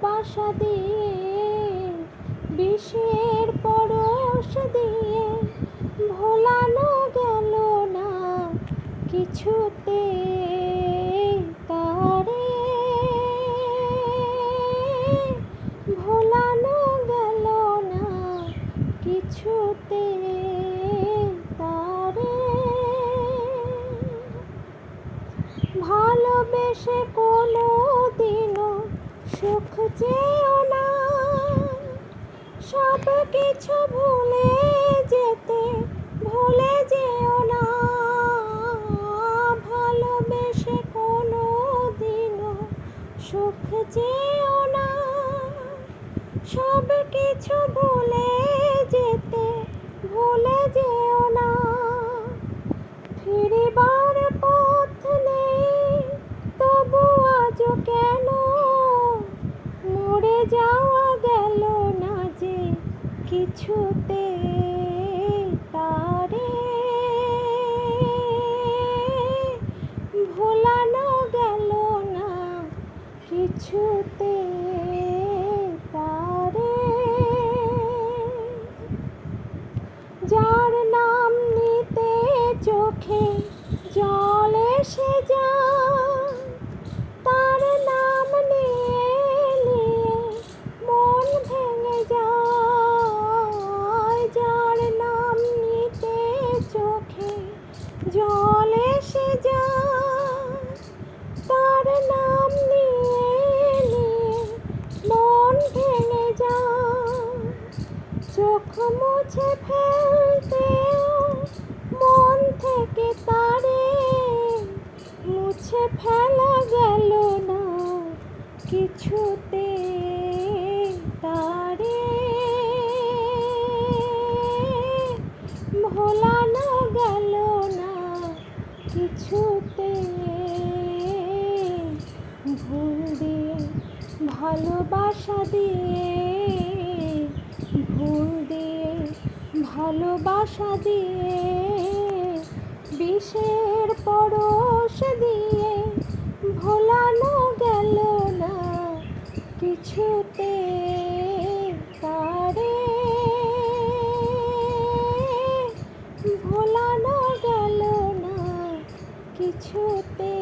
ভালোবাসা দিয়ে, বিষের পরশ দিয়ে ভোলানো গেল না কিছুতে তারে, ভোলানো গেল না কিছুতে তারে। ভালোবেসে কোনো দিনও সুখ চেয়েও না, সব কিছু ভুলে যেতে ভুলে যেও না। ভালোবেসে কোনো দিনও সুখ চেয়েও না, সব কিছু ভুলে যেতে ভুলে যেও না। ফিরিবার পথ নেই তবু আজও কেন মরে যাওয়া গেল না যে কিছুতে তারে, ভোলানো গেল না কিছুতে তারে। যার নাম নিতে চোখে জল এসে যায়, তার নাম নিয়ে নিয়ে মন ভেঙে যায়। যার নাম নিতে চোখে জল এসে যায়, তার নাম নিয়ে নিয়ে মন ভেঙে যায়। চোখ মুছে ফেলতেও মন থেকে তারে মুছে ফেলা গেল না কিছুতে তারে, ভোলানো গেল না কিছুতে। ভুল দিয়ে ভালোবাসা দিয়ে, ভুল দিয়ে ভালোবাসা দিয়ে, বিষের পরশ দিয়ে ভোলানো গেল না কিছুতে তারে, ভোলানো গেল না কিছুতে।